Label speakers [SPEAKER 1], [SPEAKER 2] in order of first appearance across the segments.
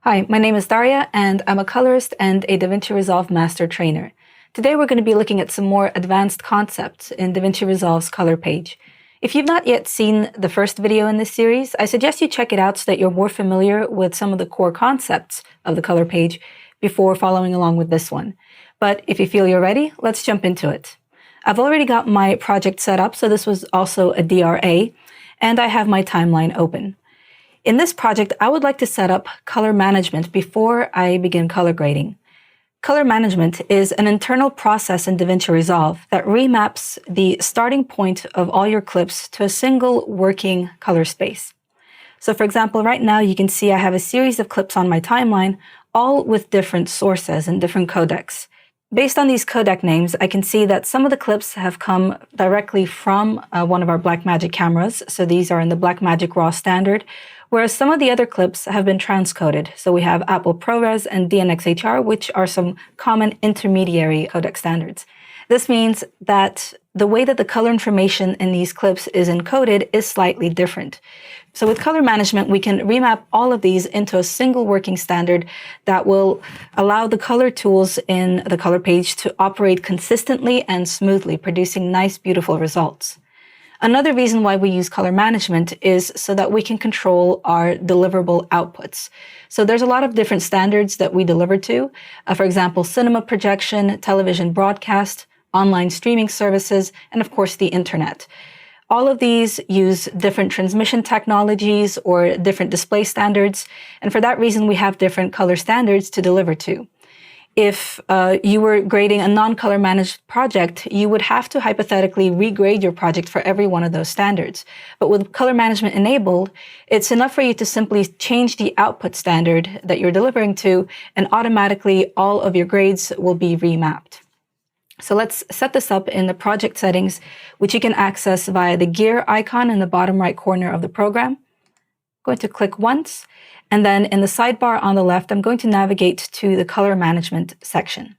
[SPEAKER 1] Hi, my name is Daria, and I'm a colorist and a DaVinci Resolve Master Trainer. Today we're going to be looking at some more advanced concepts in DaVinci Resolve's color page. If you've not yet seen the first video in this series, I suggest you check it out so that you're more familiar with some of the core concepts of the color page before following along with this one. But if you feel you're ready, let's jump into it. I've already got my project set up, so this was also a DRA, and I have my timeline open. In this project, I would like to set up color management before I begin color grading. Color management is an internal process in DaVinci Resolve that remaps the starting point of all your clips to a single working color space. So for example, right now you can see I have a series of clips on my timeline, all with different sources and different codecs. Based on these codec names, I can see that some of the clips have come directly from one of our Blackmagic cameras. So these are in the Blackmagic RAW standard, whereas some of the other clips have been transcoded. So we have Apple ProRes and DNxHR, which are some common intermediary codec standards. This means that the way that the color information in these clips is encoded is slightly different. So with color management, we can remap all of these into a single working standard that will allow the color tools in the color page to operate consistently and smoothly, producing nice, beautiful results. Another reason why we use color management is so that we can control our deliverable outputs. So there's a lot of different standards that we deliver to. For example, cinema projection, television broadcast, online streaming services, and of course the internet. All of these use different transmission technologies or different display standards, and for that reason we have different color standards to deliver to. If you were grading a non-color managed project, you would have to hypothetically regrade your project for every one of those standards. But with color management enabled, it's enough for you to simply change the output standard that you're delivering to, and automatically all of your grades will be remapped. So let's set this up in the project settings, which you can access via the gear icon in the bottom right corner of the program. I'm going to click once, and then in the sidebar on the left, I'm going to navigate to the color management section.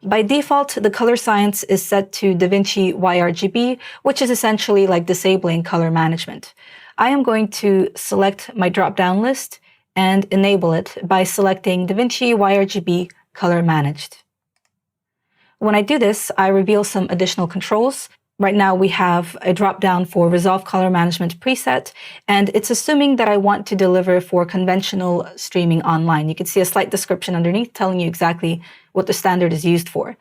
[SPEAKER 1] By default, the color science is set to DaVinci YRGB, which is essentially like disabling color management. I am going to select my drop-down list and enable it by selecting DaVinci YRGB Color Managed. When I do this, I reveal some additional controls. Right now we have a drop-down for Resolve Color Management preset, and it's assuming that I want to deliver for conventional streaming online. You can see a slight description underneath telling you exactly what the standard is used for.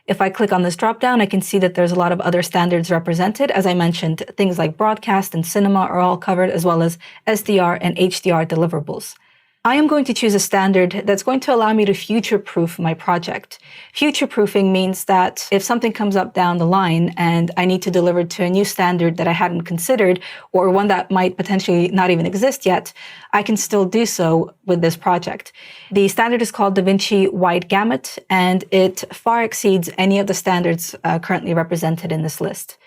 [SPEAKER 1] If I click on this drop-down, I can see that there's a lot of other standards represented. As I mentioned, things like broadcast and cinema are all covered, as well as SDR and HDR deliverables. I am going to choose a standard that's going to allow me to future-proof my project. Future-proofing means that if something comes up down the line and I need to deliver to a new standard that I hadn't considered, or one that might potentially not even exist yet, I can still do so with this project. The standard is called DaVinci Wide Gamut, and it far exceeds any of the standards currently represented in this list.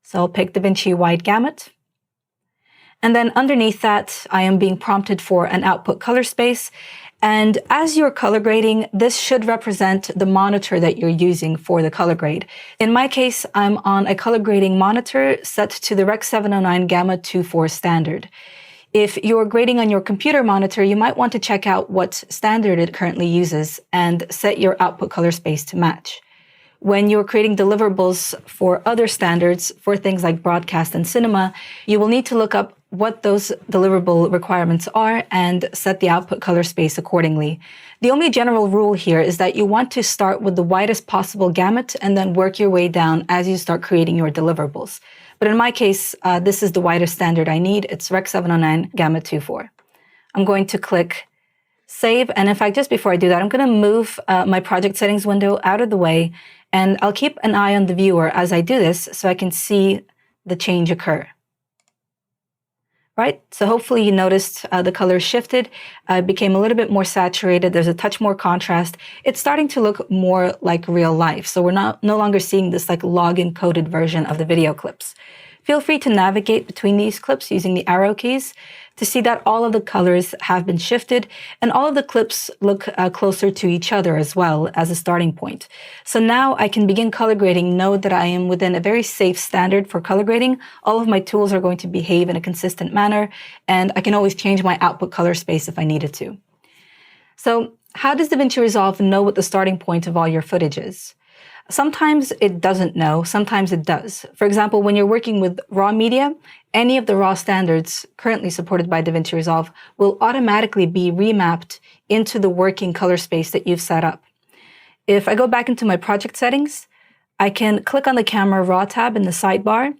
[SPEAKER 1] So I'll pick DaVinci Wide Gamut. And then underneath that, I am being prompted for an output color space. And as you're color grading, this should represent the monitor that you're using for the color grade. In my case, I'm on a color grading monitor set to the Rec. 709 Gamma 2.4 standard. If you're grading on your computer monitor, you might want to check out what standard it currently uses and set your output color space to match. When you're creating deliverables for other standards, for things like broadcast and cinema, you will need to look up what those deliverable requirements are and set the output color space accordingly. The only general rule here is that you want to start with the widest possible gamut and then work your way down as you start creating your deliverables. But in my case, this is the widest standard I need. It's Rec. 709 Gamma 2.4. I'm going to click Save, and in fact, just before I do that, I'm going to move my project settings window out of the way, and I'll keep an eye on the viewer as I do this so I can see the change occur. Right, so hopefully you noticed the color shifted, became a little bit more saturated, there's a touch more contrast. It's starting to look more like real life, so we're no longer seeing this like log encoded version of the video clips. Feel free to navigate between these clips using the arrow keys to see that all of the colors have been shifted and all of the clips look closer to each other as well as a starting point. So now I can begin color grading, know that I am within a very safe standard for color grading. All of my tools are going to behave in a consistent manner, and I can always change my output color space if I needed to. So how does DaVinci Resolve know what the starting point of all your footage is? Sometimes it doesn't know, sometimes it does. For example, when you're working with raw media, any of the raw standards currently supported by DaVinci Resolve will automatically be remapped into the working color space that you've set up. If I go back into my project settings, I can click on the camera raw tab in the sidebar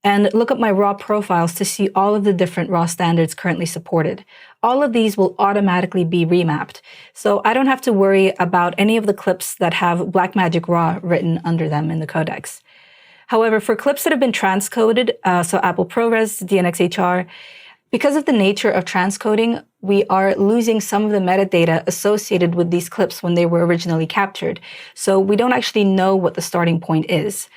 [SPEAKER 1] and look up my raw profiles to see all of the different raw standards currently supported. All of these will automatically be remapped, so I don't have to worry about any of the clips that have Blackmagic RAW written under them in the codecs. However, for clips that have been transcoded, so Apple ProRes, DNxHR, because of the nature of transcoding, we are losing some of the metadata associated with these clips when they were originally captured, so we don't actually know what the starting point is.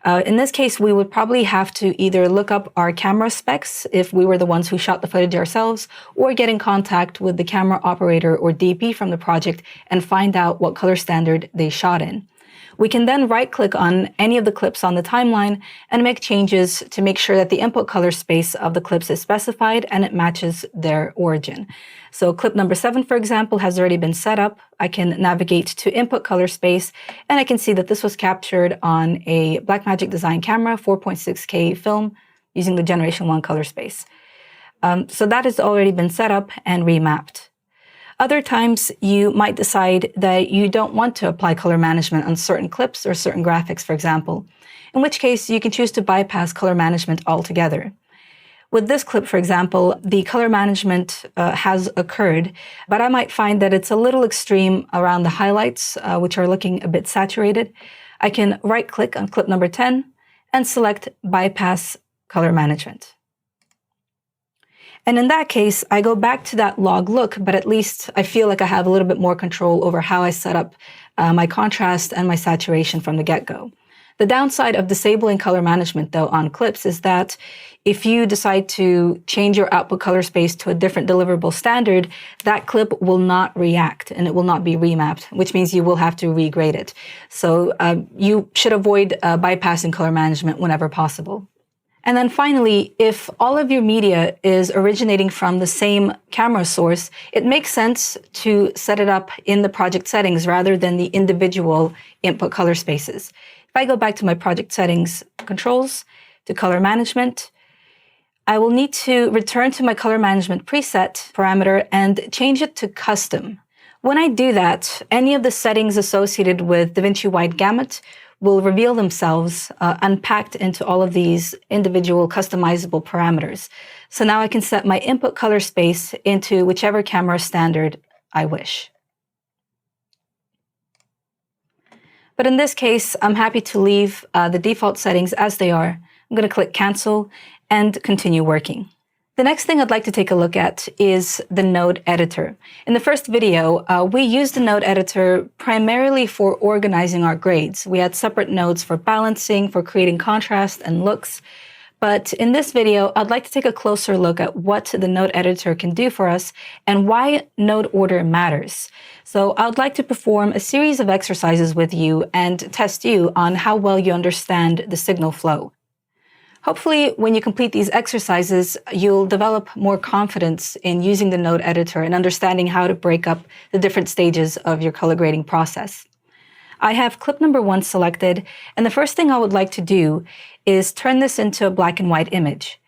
[SPEAKER 1] In this case, we would probably have to either look up our camera specs if we were the ones who shot the footage ourselves, or get in contact with the camera operator or DP from the project and find out what color standard they shot in. We can then right-click on any of the clips on the timeline and make changes to make sure that the input color space of the clips is specified and it matches their origin. So clip number 7, for example, has already been set up. I can navigate to input color space, and I can see that this was captured on a Blackmagic Design camera, 4.6K film, using the Generation 1 color space. So that has already been set up and remapped. Other times, you might decide that you don't want to apply color management on certain clips or certain graphics, for example, in which case you can choose to bypass color management altogether. With this clip, for example, the color management has occurred, but I might find that it's a little extreme around the highlights, which are looking a bit saturated. I can right-click on clip number 10 and select Bypass Color Management. And in that case, I go back to that log look, but at least I feel like I have a little bit more control over how I set up my contrast and my saturation from the get-go. The downside of disabling color management, though, on clips is that if you decide to change your output color space to a different deliverable standard, that clip will not react and it will not be remapped, which means you will have to regrade it. So you should avoid bypassing color management whenever possible. And then finally, if all of your media is originating from the same camera source, it makes sense to set it up in the project settings rather than the individual input color spaces. If I go back to my project settings controls, to color management, I will need to return to my color management preset parameter and change it to custom. When I do that, any of the settings associated with DaVinci Wide Gamut will reveal themselves unpacked into all of these individual customizable parameters. So now I can set my input color space into whichever camera standard I wish. But in this case, I'm happy to leave the default settings as they are. I'm going to click Cancel and continue working. The next thing I'd like to take a look at is the node editor. In the first video, we used the node editor primarily for organizing our grades. We had separate nodes for balancing, for creating contrast and looks. But in this video, I'd like to take a closer look at what the node editor can do for us and why node order matters. So I'd like to perform a series of exercises with you and test you on how well you understand the signal flow. Hopefully, when you complete these exercises, you'll develop more confidence in using the node editor and understanding how to break up the different stages of your color grading process. I have clip number 1 selected, and the first thing I would like to do is turn this into a black and white image.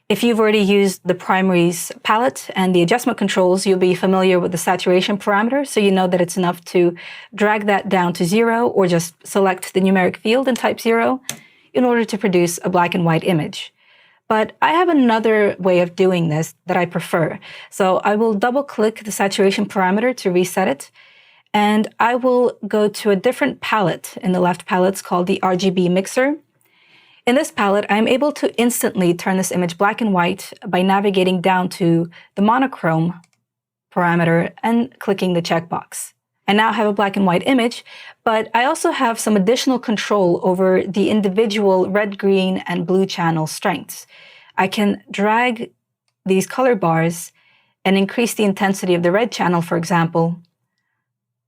[SPEAKER 1] If you've already used the primaries palette and the adjustment controls, you'll be familiar with the saturation parameter, so you know that it's enough to drag that down to 0 or just select the numeric field and type 0. In order to produce a black and white image. But I have another way of doing this that I prefer. So I will double click the saturation parameter to reset it, and I will go to a different palette in the left palette. It's called the RGB mixer. In this palette, I'm able to instantly turn this image black and white by navigating down to the monochrome parameter and clicking the checkbox. I now have a black and white image, but I also have some additional control over the individual red, green, and blue channel strengths. I can drag these color bars and increase the intensity of the red channel, for example,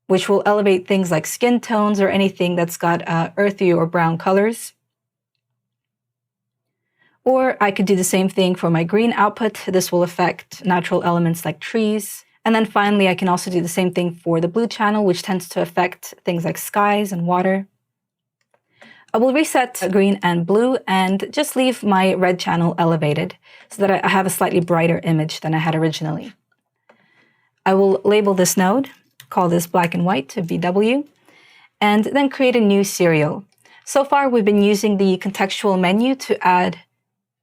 [SPEAKER 1] which will elevate things like skin tones or anything that's got earthy or brown colors. Or I could do the same thing for my green output. This will affect natural elements like trees. And then finally, I can also do the same thing for the blue channel, which tends to affect things like skies and water. I will reset green and blue and just leave my red channel elevated so that I have a slightly brighter image than I had originally. I will label this node, call this black and white to BW, and then create a new serial. So far, we've been using the contextual menu to add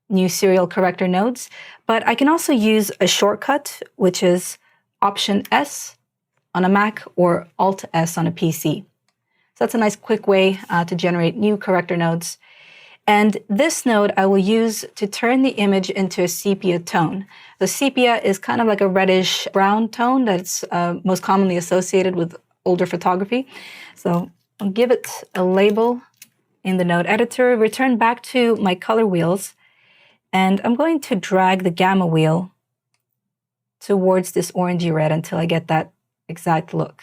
[SPEAKER 1] new serial corrector nodes, but I can also use a shortcut, which is Option S on a Mac or Alt S on a PC. So that's a nice quick way to generate new corrector nodes. And this node I will use to turn the image into a sepia tone. The sepia is kind of like a reddish brown tone that's most commonly associated with older photography. So I'll give it a label in the node editor, return back to my color wheels, and I'm going to drag the gamma wheel towards this orangey red until I get that exact look.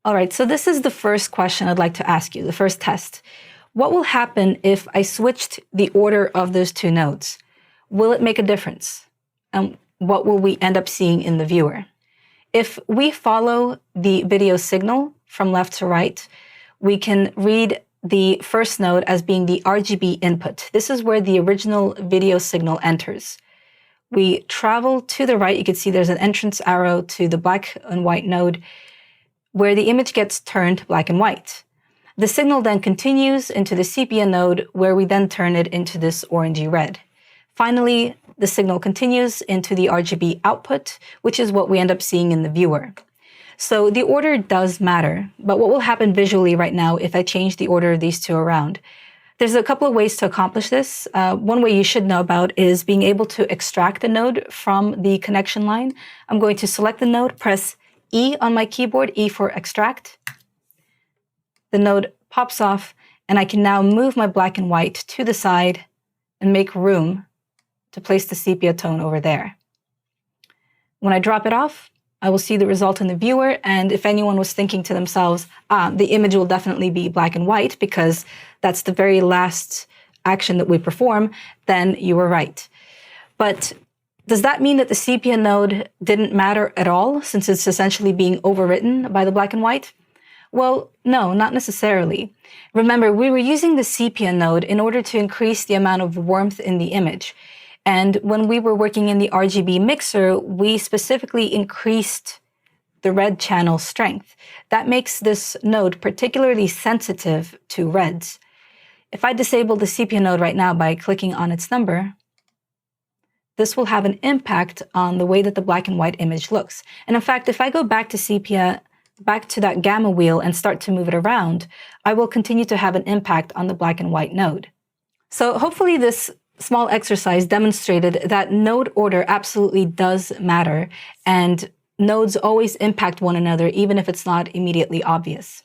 [SPEAKER 1] All right, so this is the first question I'd like to ask you, the first test. What will happen if I switched the order of those two nodes? Will it make a difference? And what will we end up seeing in the viewer? If we follow the video signal from left to right, we can read the first node as being the RGB input. This is where the original video signal enters. We travel to the right. You can see there's an entrance arrow to the black and white node where the image gets turned black and white. The signal then continues into the sepia node where we then turn it into this orangey red. Finally, the signal continues into the RGB output, which is what we end up seeing in the viewer. So the order does matter, but what will happen visually right now if I change the order of these two around? There's a couple of ways to accomplish this. One way you should know about is being able to extract the node from the connection line. I'm going to select the node, press E on my keyboard, E for extract. The node pops off, and I can now move my black and white to the side and make room to place the sepia tone over there. When I drop it off, I will see the result in the viewer, and if anyone was thinking to themselves, the image will definitely be black and white because that's the very last action that we perform, then you were right. But does that mean that the sepia node didn't matter at all since it's essentially being overwritten by the black and white? Well, no, not necessarily. Remember, we were using the sepia node in order to increase the amount of warmth in the image. And when we were working in the RGB mixer, we specifically increased the red channel strength. That makes this node particularly sensitive to reds. If I disable the sepia node right now by clicking on its number, this will have an impact on the way that the black and white image looks. And in fact, if I go back to sepia, back to that gamma wheel and start to move it around, I will continue to have an impact on the black and white node. So hopefully this small exercise demonstrated that node order absolutely does matter, and nodes always impact one another, even if it's not immediately obvious.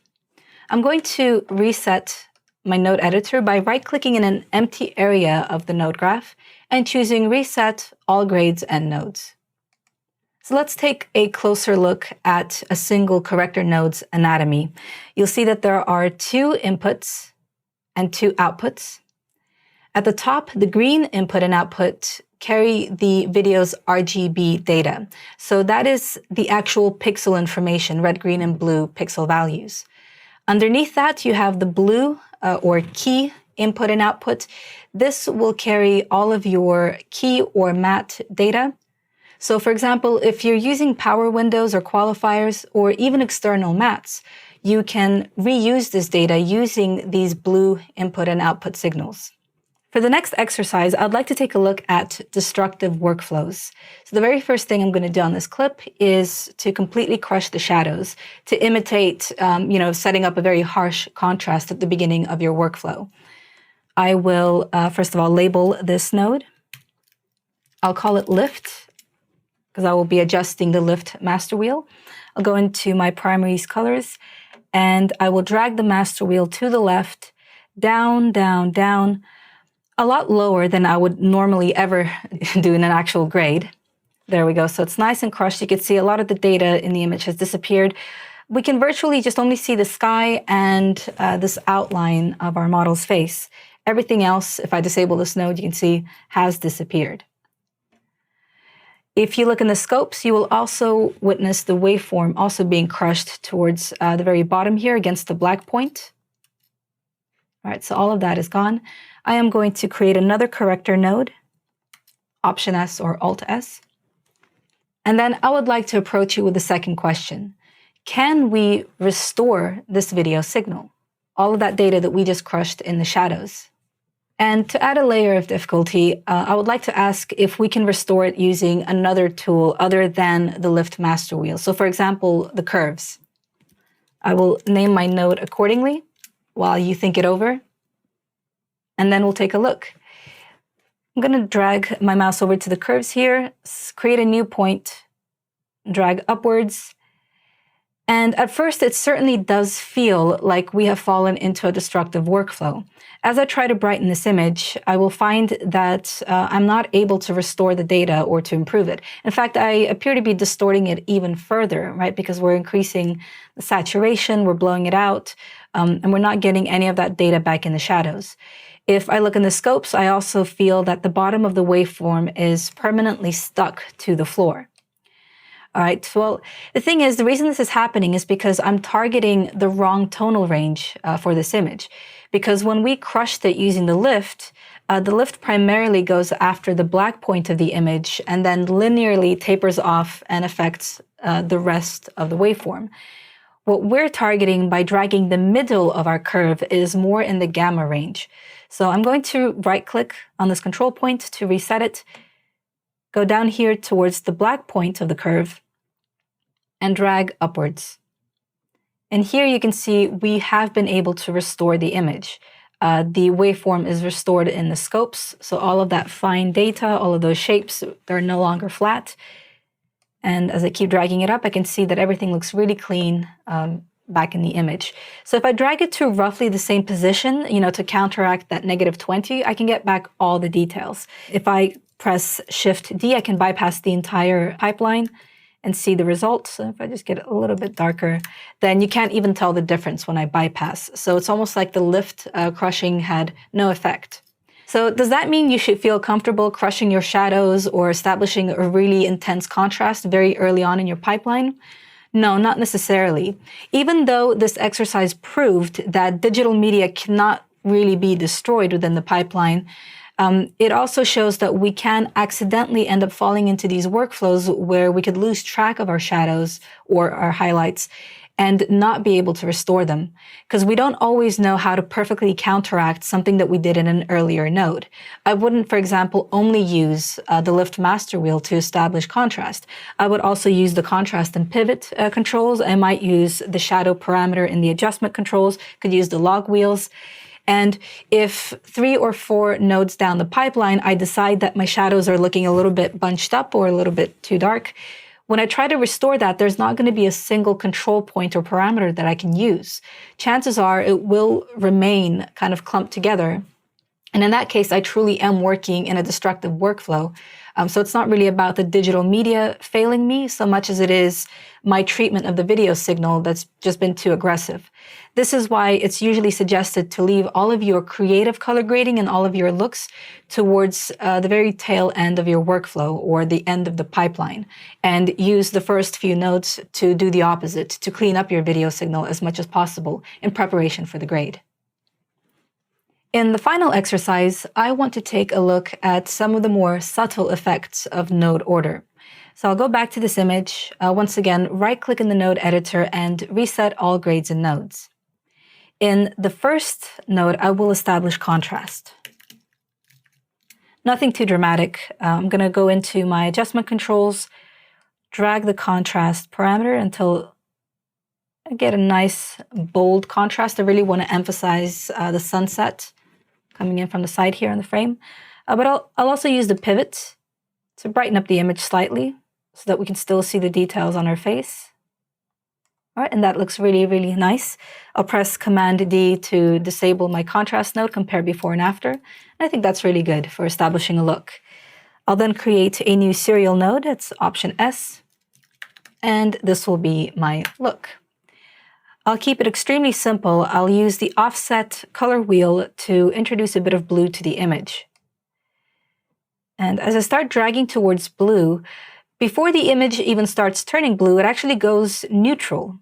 [SPEAKER 1] I'm going to reset my node editor by right-clicking in an empty area of the node graph and choosing Reset All Grades and Nodes. So let's take a closer look at a single corrector node's anatomy. You'll see that there are two inputs and two outputs. At the top, the green input and output carry the video's RGB data. So that is the actual pixel information, red, green, and blue pixel values. Underneath that, you have the blue or key input and output. This will carry all of your key or matte data. So for example, if you're using power windows or qualifiers or even external mattes, you can reuse this data using these blue input and output signals. For the next exercise, I'd like to take a look at destructive workflows. So the very first thing I'm going to do on this clip is to completely crush the shadows to imitate, setting up a very harsh contrast at the beginning of your workflow. I will, first of all, label this node. I'll call it lift because I will be adjusting the lift master wheel. I'll go into my primaries colors and I will drag the master wheel to the left, down, down, down, a lot lower than I would normally ever do in an actual grade. There we go. So it's nice and crushed. You can see a lot of the data in the image has disappeared. We can virtually just only see the sky and this outline of our model's face. Everything else, if I disable this node, you can see has disappeared. If you look in the scopes, you will also witness the waveform also being crushed towards the very bottom here against the black point. All right, so all of that is gone. I am going to create another corrector node, Option S or Alt S. And then I would like to approach you with the second question. Can we restore this video signal? All of that data that we just crushed in the shadows. And to add a layer of difficulty, I would like to ask if we can restore it using another tool other than the lift master wheel. So for example, the curves. I will name my node accordingly while you think it over, and then we'll take a look. I'm going to drag my mouse over to the curves here, create a new point, drag upwards. And at first, it certainly does feel like we have fallen into a destructive workflow. As I try to brighten this image, I will find that I'm not able to restore the data or to improve it. In fact, I appear to be distorting it even further, right? Because we're increasing the saturation, we're blowing it out, and we're not getting any of that data back in the shadows. If I look in the scopes, I also feel that the bottom of the waveform is permanently stuck to the floor. All right, well, the thing is, the reason this is happening is because I'm targeting the wrong tonal range for this image. Because when we crushed it using the lift primarily goes after the black point of the image and then linearly tapers off and affects the rest of the waveform. What we're targeting by dragging the middle of our curve is more in the gamma range. So I'm going to right-click on this control point to reset it, go down here towards the black point of the curve, and drag upwards. And here you can see we have been able to restore the image. The waveform is restored in the scopes, so all of that fine data, all of those shapes, they're no longer flat. And as I keep dragging it up, I can see that everything looks really clean back in the image. So if I drag it to roughly the same position, to counteract that -20, I can get back all the details. If I press Shift-D, I can bypass the entire pipeline and see the results. So if I just get it a little bit darker, then you can't even tell the difference when I bypass. So it's almost like the lift crushing had no effect. So does that mean you should feel comfortable crushing your shadows or establishing a really intense contrast very early on in your pipeline? No, not necessarily. Even though this exercise proved that digital media cannot really be destroyed within the pipeline, it also shows that we can accidentally end up falling into these workflows where we could lose track of our shadows or our highlights and not be able to restore them, because we don't always know how to perfectly counteract something that we did in an earlier node. I wouldn't, for example, only use the lift master wheel to establish contrast. I would also use the contrast and pivot controls. I might use the shadow parameter in the adjustment controls, could use the log wheels. And if 3 or 4 nodes down the pipeline, I decide that my shadows are looking a little bit bunched up or a little bit too dark, when I try to restore that, there's not going to be a single control point or parameter that I can use. Chances are it will remain kind of clumped together. And in that case, I truly am working in a destructive workflow. So it's not really about the digital media failing me so much as it is my treatment of the video signal that's just been too aggressive. This is why it's usually suggested to leave all of your creative color grading and all of your looks towards the very tail end of your workflow or the end of the pipeline, and use the first few nodes to do the opposite, to clean up your video signal as much as possible in preparation for the grade. In the final exercise, I want to take a look at some of the more subtle effects of node order. So I'll go back to this image, once again, right-click in the node editor and reset all grades and nodes. In the first node, I will establish contrast. Nothing too dramatic. I'm going to go into my adjustment controls, drag the contrast parameter until I get a nice bold contrast. I really want to emphasize the sunset coming in from the side here in the frame. But I'll also use the pivot to brighten up the image slightly so that we can still see the details on our face. All right, and that looks really, really nice. I'll press Command-D to disable my contrast node, compare before and after. And I think that's really good for establishing a look. I'll then create a new serial node. It's Option S. And this will be my look. I'll keep it extremely simple. I'll use the offset color wheel to introduce a bit of blue to the image. And as I start dragging towards blue, Before the image even starts turning blue, it actually goes neutral.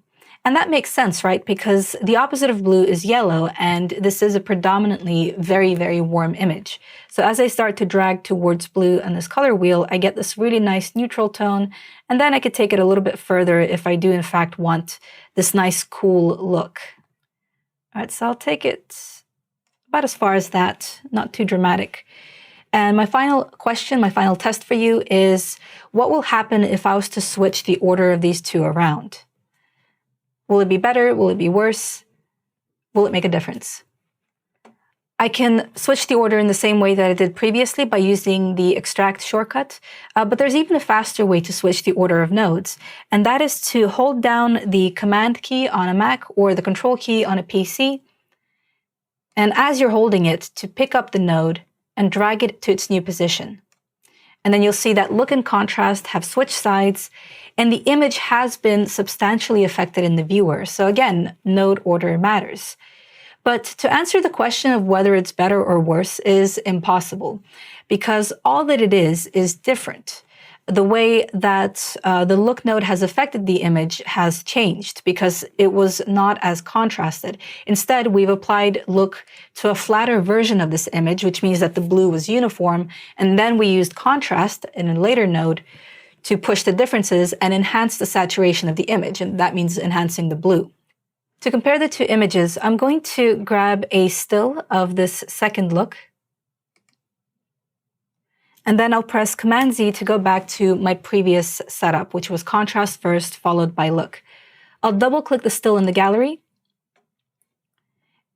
[SPEAKER 1] And that makes sense, right? Because the opposite of blue is yellow, and this is a predominantly very, very warm image. So as I start to drag towards blue on this color wheel, I get this really nice neutral tone, and then I could take it a little bit further if I do in fact want this nice cool look. All right, so I'll take it about as far as that, not too dramatic. And my final question, my final test for you is, what will happen if I was to switch the order of these two around? Will it be better? Will it be worse? Will it make a difference? I can switch the order in the same way that I did previously by using the extract shortcut, but there's even a faster way to switch the order of nodes, and that is to hold down the Command key on a Mac or the Control key on a PC, and as you're holding it, to pick up the node and drag it to its new position. And then you'll see that look and contrast have switched sides, and the image has been substantially affected in the viewer. So again, node order matters. But to answer the question of whether it's better or worse is impossible, because all that it is different. The way that the look node has affected the image has changed because it was not as contrasted. Instead, we've applied look to a flatter version of this image, which means that the blue was uniform, and then we used contrast in a later node to push the differences and enhance the saturation of the image, and that means enhancing the blue. To compare the two images, I'm going to grab a still of this second look, and then I'll press Command-Z to go back to my previous setup, which was contrast first, followed by look. I'll double-click the still in the gallery,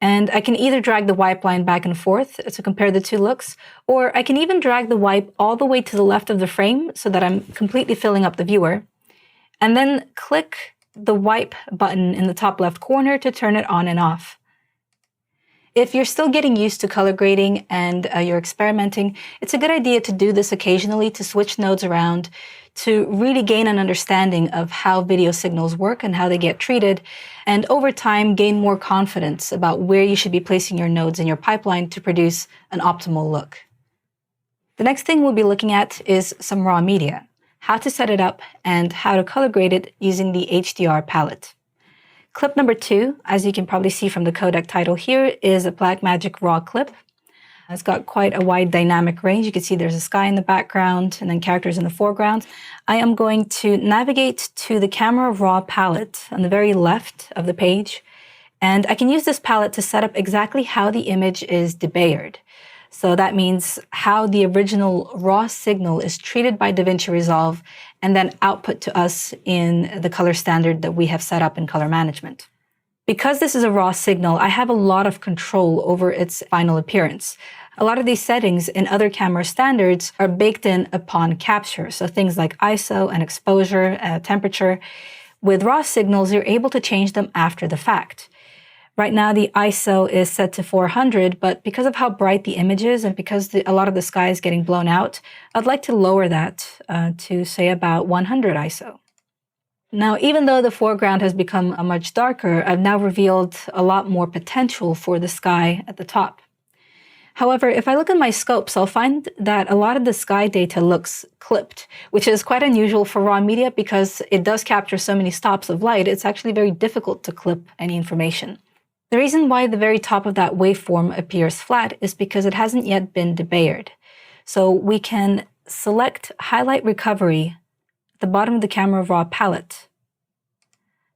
[SPEAKER 1] and I can either drag the wipe line back and forth to compare the two looks, or I can even drag the wipe all the way to the left of the frame so that I'm completely filling up the viewer, and then click the wipe button in the top left corner to turn it on and off. If you're still getting used to color grading and you're experimenting, it's a good idea to do this occasionally, to switch nodes around, to really gain an understanding of how video signals work and how they get treated, and over time gain more confidence about where you should be placing your nodes in your pipeline to produce an optimal look. The next thing we'll be looking at is some raw media, how to set it up, and how to color grade it using the HDR palette. Clip number 2, as you can probably see from the codec title here, is a Blackmagic RAW clip. It's got quite a wide dynamic range. You can see there's a sky in the background and then characters in the foreground. I am going to navigate to the Camera Raw palette on the very left of the page, and I can use this palette to set up exactly how the image is debayered. So that means how the original raw signal is treated by DaVinci Resolve and then output to us in the color standard that we have set up in color management. Because this is a raw signal, I have a lot of control over its final appearance. A lot of these settings in other camera standards are baked in upon capture, so things like ISO and exposure, temperature. With raw signals, you're able to change them after the fact. Right now, the ISO is set to 400, but because of how bright the image is and because a lot of the sky is getting blown out, I'd like to lower that to, say, about 100 ISO. Now, even though the foreground has become much darker, I've now revealed a lot more potential for the sky at the top. However, if I look at my scopes, I'll find that a lot of the sky data looks clipped, which is quite unusual for raw media because it does capture so many stops of light. It's actually very difficult to clip any information. The reason why the very top of that waveform appears flat is because it hasn't yet been debayered. So we can select Highlight Recovery at the bottom of the Camera Raw palette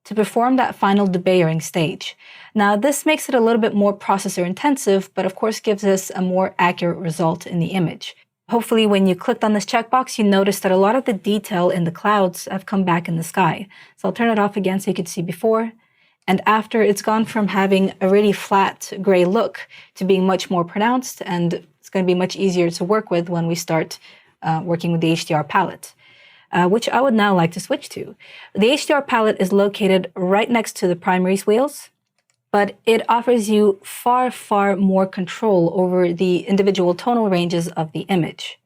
[SPEAKER 1] to perform that final debayering stage. Now, this makes it a little bit more processor intensive, but of course gives us a more accurate result in the image. Hopefully, when you clicked on this checkbox, you noticed that a lot of the detail in the clouds have come back in the sky. So I'll turn it off again so you can see before and after. It's gone from having a really flat gray look to being much more pronounced, and it's going to be much easier to work with when we start working with the HDR palette, which I would now like to switch to. The HDR palette is located right next to the primaries wheels, but it offers you far, far more control over the individual tonal ranges of the image.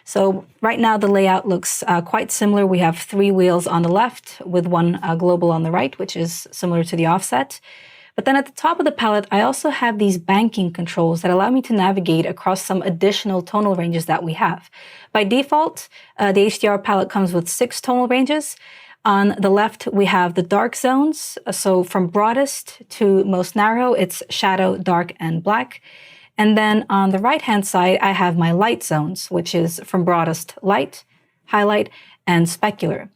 [SPEAKER 1] So right now the layout looks quite similar. We have 3 wheels on the left with 1 global on the right, which is similar to the offset. But then at the top of the palette, I also have these banking controls that allow me to navigate across some additional tonal ranges that we have. By default, the HDR palette comes with 6 tonal ranges. On the left, we have the dark zones. So from broadest to most narrow, it's shadow, dark, and black. And then on the right-hand side, I have my light zones, which is from broadest light, highlight, and specular.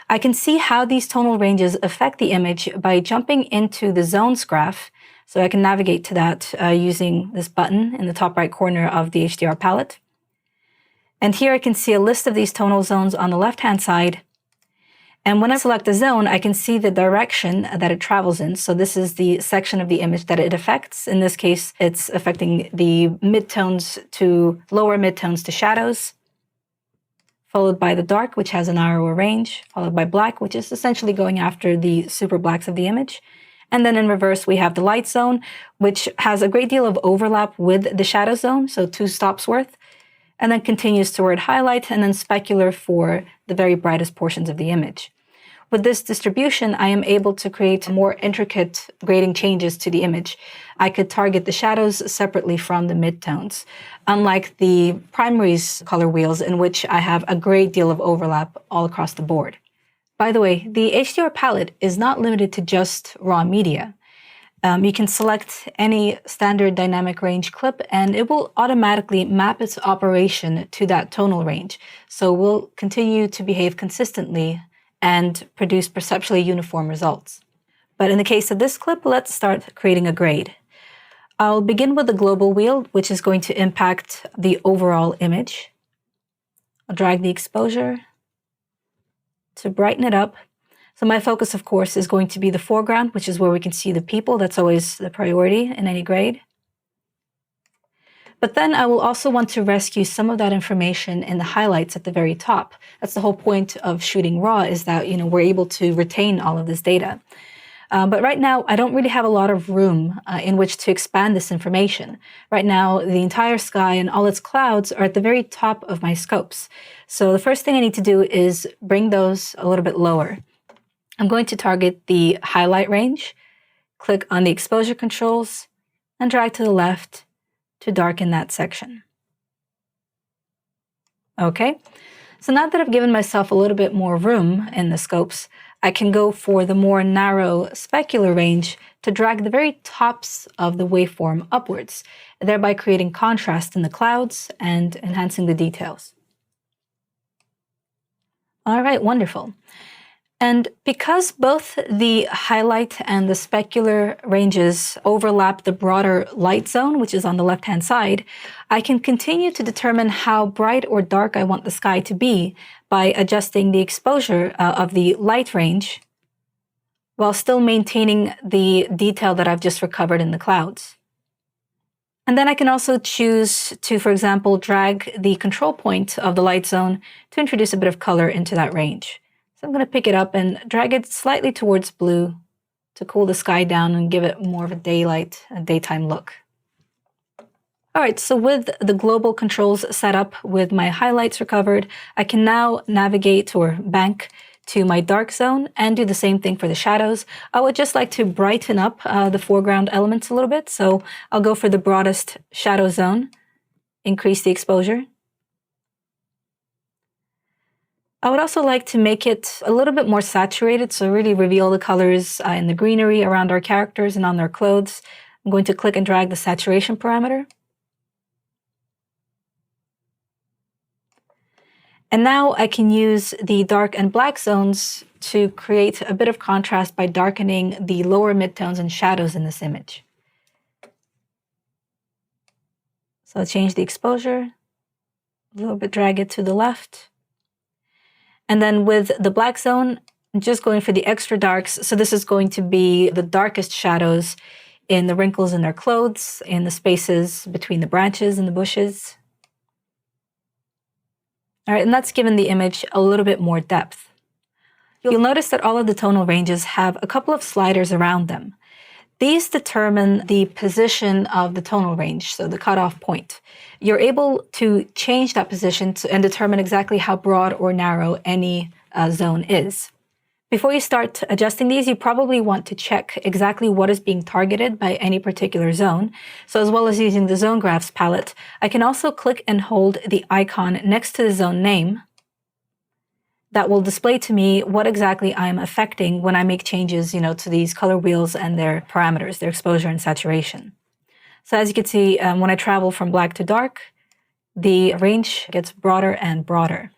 [SPEAKER 1] I can see how these tonal ranges affect the image by jumping into the zones graph. So I can navigate to that using this button in the top right corner of the HDR palette. And here I can see a list of these tonal zones on the left-hand side. And when I select a zone, I can see the direction that it travels in. So this is the section of the image that it affects. In this case, it's affecting the midtones to lower midtones to shadows, followed by the dark, which has a narrower range, followed by black, which is essentially going after the super blacks of the image. And then in reverse, we have the light zone, which has a great deal of overlap with the shadow zone, so 2 stops worth, and then continues toward highlight and then specular for the very brightest portions of the image. With this distribution, I am able to create more intricate grading changes to the image. I could target the shadows separately from the midtones, unlike the primaries color wheels in which I have a great deal of overlap all across the board. By the way, the HDR palette is not limited to just raw media. You can select any standard dynamic range clip and it will automatically map its operation to that tonal range. So we'll continue to behave consistently and produce perceptually uniform results. But in the case of this clip, let's start creating a grade. I'll begin with the global wheel, which is going to impact the overall image. I'll drag the exposure to brighten it up. So my focus, of course, is going to be the foreground, which is where we can see the people. That's always the priority in any grade. But then I will also want to rescue some of that information in the highlights at the very top. That's the whole point of shooting raw, is that we're able to retain all of this data. But right now, I don't really have a lot of room in which to expand this information. Right now, the entire sky and all its clouds are at the very top of my scopes. So the first thing I need to do is bring those a little bit lower. I'm going to target the highlight range, click on the exposure controls, and drag to the left to darken that section. Okay, so now that I've given myself a little bit more room in the scopes, I can go for the more narrow specular range to drag the very tops of the waveform upwards, thereby creating contrast in the clouds and enhancing the details. All right, wonderful. And because both the highlight and the specular ranges overlap the broader light zone, which is on the left-hand side, I can continue to determine how bright or dark I want the sky to be by adjusting the exposure of the light range while still maintaining the detail that I've just recovered in the clouds. And then I can also choose to, for example, drag the control point of the light zone to introduce a bit of color into that range. So I'm going to pick it up and drag it slightly towards blue to cool the sky down and give it more of a daytime look. All right, so with the global controls set up with my highlights recovered, I can now navigate or bank to my dark zone and do the same thing for the shadows. I would just like to brighten up the foreground elements a little bit. So I'll go for the broadest shadow zone, increase the exposure. I would also like to make it a little bit more saturated, so really reveal the colors in the greenery around our characters and on their clothes. I'm going to click and drag the saturation parameter. And now I can use the dark and black zones to create a bit of contrast by darkening the lower midtones and shadows in this image. So I'll change the exposure, a little bit drag it to the left. And then with the black zone, I'm just going for the extra darks. So this is going to be the darkest shadows in the wrinkles in their clothes, in the spaces between the branches and the bushes. All right, and that's given the image a little bit more depth. You'll notice that all of the tonal ranges have a couple of sliders around them. These determine the position of the tonal range, so the cutoff point. You're able to change that position and determine exactly how broad or narrow any zone is. Before you start adjusting these, you probably want to check exactly what is being targeted by any particular zone. So as well as using the Zone Graphs palette, I can also click and hold the icon next to the zone name. That will display to me what exactly I'm affecting when I make changes, to these color wheels and their parameters, their exposure and saturation. So as you can see, when I travel from black to dark, the range gets broader and broader.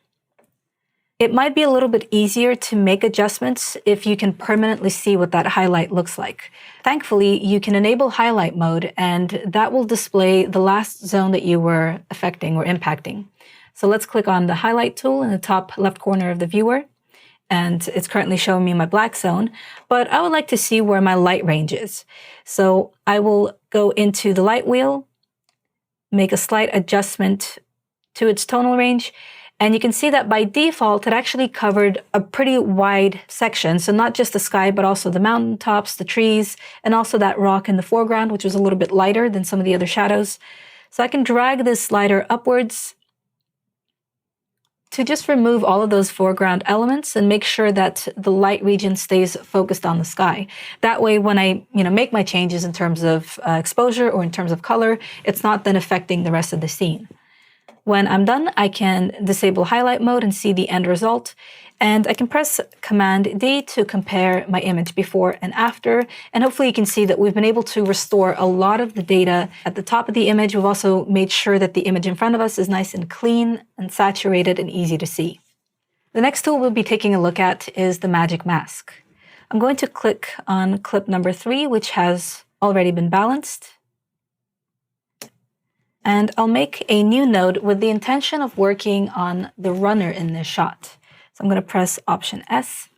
[SPEAKER 1] It might be a little bit easier to make adjustments if you can permanently see what that highlight looks like. Thankfully, you can enable highlight mode, and that will display the last zone that you were affecting or impacting. So let's click on the highlight tool in the top left corner of the viewer, and it's currently showing me my black zone, but I would like to see where my light range is. So I will go into the light wheel, make a slight adjustment to its tonal range, and you can see that by default, it actually covered a pretty wide section. So not just the sky, but also the mountaintops, the trees, and also that rock in the foreground, which was a little bit lighter than some of the other shadows. So I can drag this slider upwards to just remove all of those foreground elements and make sure that the light region stays focused on the sky. That way, when I make my changes in terms of exposure or in terms of color, it's not then affecting the rest of the scene. When I'm done, I can disable highlight mode and see the end result. And I can press Command D to compare my image before and after. And hopefully you can see that we've been able to restore a lot of the data at the top of the image. We've also made sure that the image in front of us is nice and clean and saturated and easy to see. The next tool we'll be taking a look at is the Magic Mask. I'm going to click on clip number 3, which has already been balanced. And I'll make a new node with the intention of working on the runner in this shot. So I'm going to press Option S.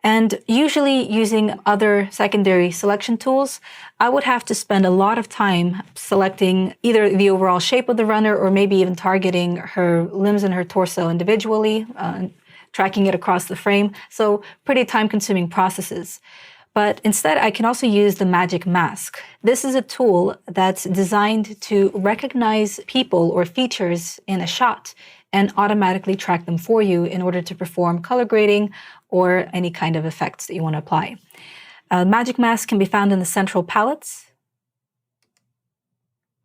[SPEAKER 1] And usually using other secondary selection tools, I would have to spend a lot of time selecting either the overall shape of the runner or maybe even targeting her limbs and her torso individually, tracking it across the frame. So pretty time-consuming processes. But instead, I can also use the Magic Mask. This is a tool that's designed to recognize people or features in a shot and automatically track them for you in order to perform color grading or any kind of effects that you want to apply. Magic Mask can be found in the central palettes.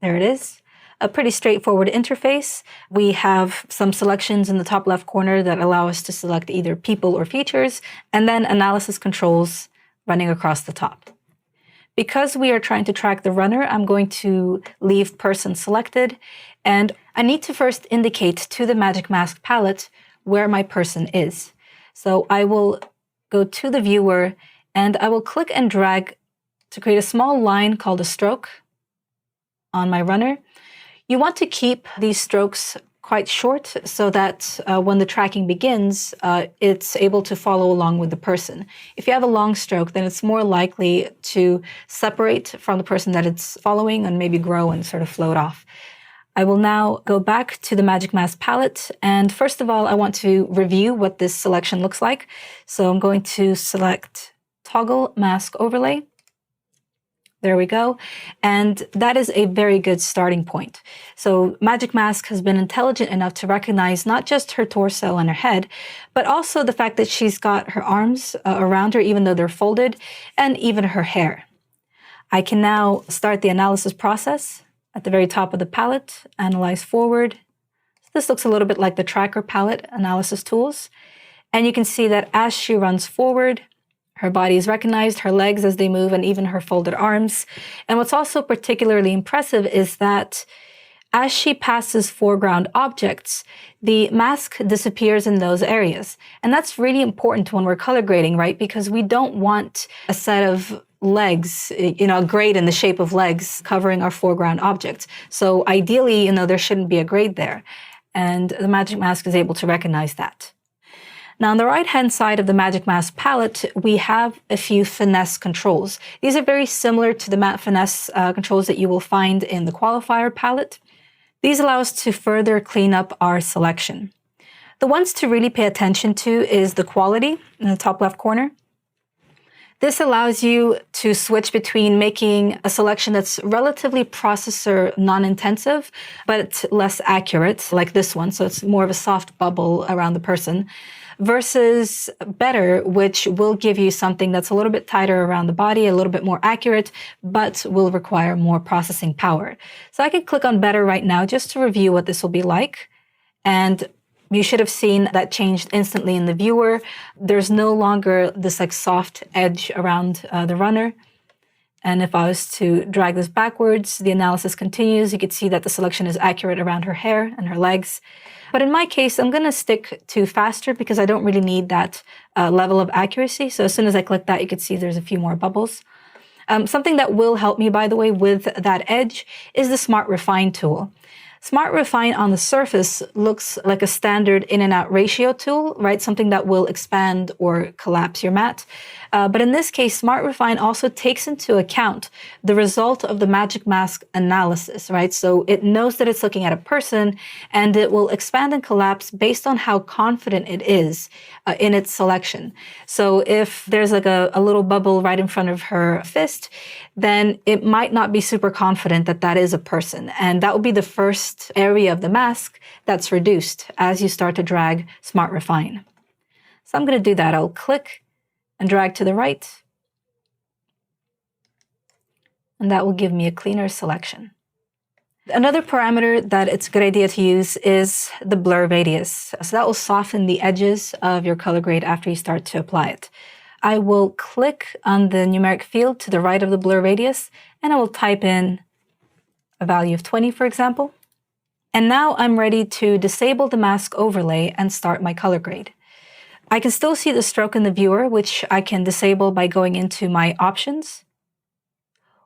[SPEAKER 1] There it is. A pretty straightforward interface. We have some selections in the top left corner that allow us to select either people or features, and then analysis controls running across the top. Because we are trying to track the runner, I'm going to leave person selected, and I need to first indicate to the Magic Mask palette where my person is. So I will go to the viewer, and I will click and drag to create a small line called a stroke on my runner. You want to keep these strokes quite short so that when the tracking begins, it's able to follow along with the person. If you have a long stroke, then it's more likely to separate from the person that it's following and maybe grow and sort of float off. I will now go back to the Magic Mask palette, and first of all, I want to review what this selection looks like. So I'm going to select Toggle Mask Overlay. There we go. And that is a very good starting point. So Magic Mask has been intelligent enough to recognize not just her torso and her head, but also the fact that she's got her arms around her, even though they're folded, and even her hair. I can now start the analysis process at the very top of the palette, Analyze Forward. This looks a little bit like the Tracker palette analysis tools. And you can see that as she runs forward, her body is recognized, her legs as they move, and even her folded arms. And what's also particularly impressive is that as she passes foreground objects, the mask disappears in those areas. And that's really important when we're color grading, right? Because we don't want a set of legs, a grade in the shape of legs covering our foreground objects. So ideally, there shouldn't be a grade there. And the Magic Mask is able to recognize that. Now, on the right-hand side of the Magic Mask palette, we have a few finesse controls. These are very similar to the matte finesse controls that you will find in the Qualifier palette. These allow us to further clean up our selection. The ones to really pay attention to is the quality in the top left corner. This allows you to switch between making a selection that's relatively processor non-intensive, but less accurate, like this one, so it's more of a soft bubble around the person, versus better, which will give you something that's a little bit tighter around the body, a little bit more accurate, but will require more processing power. So I can click on better right now just to review what this will be like. And you should have seen that changed instantly in the viewer. There's no longer this like soft edge around the runner. And if I was to drag this backwards, the analysis continues. You can see that the selection is accurate around her hair and her legs. But in my case, I'm going to stick to faster because I don't really need that level of accuracy. So as soon as I click that, you can see there's a few more bubbles. Something that will help me, by the way, with that edge is the Smart Refine tool. Smart Refine on the surface looks like a standard in and out ratio tool, right? Something that will expand or collapse your matte. But in this case, Smart Refine also takes into account the result of the magic mask analysis, right? So it knows that it's looking at a person and it will expand and collapse based on how confident it is in its selection. So if there's like a little bubble right in front of her fist, then it might not be super confident that that is a person. And that will be the first area of the mask that's reduced as you start to drag Smart Refine. So I'm going to do that. I'll click and drag to the right. And that will give me a cleaner selection. Another parameter that it's a good idea to use is the blur radius. So that will soften the edges of your color grade after you start to apply it. I will click on the numeric field to the right of the blur radius, and I will type in a value of 20, for example. And now I'm ready to disable the mask overlay and start my color grade. I can still see the stroke in the viewer, which I can disable by going into my options.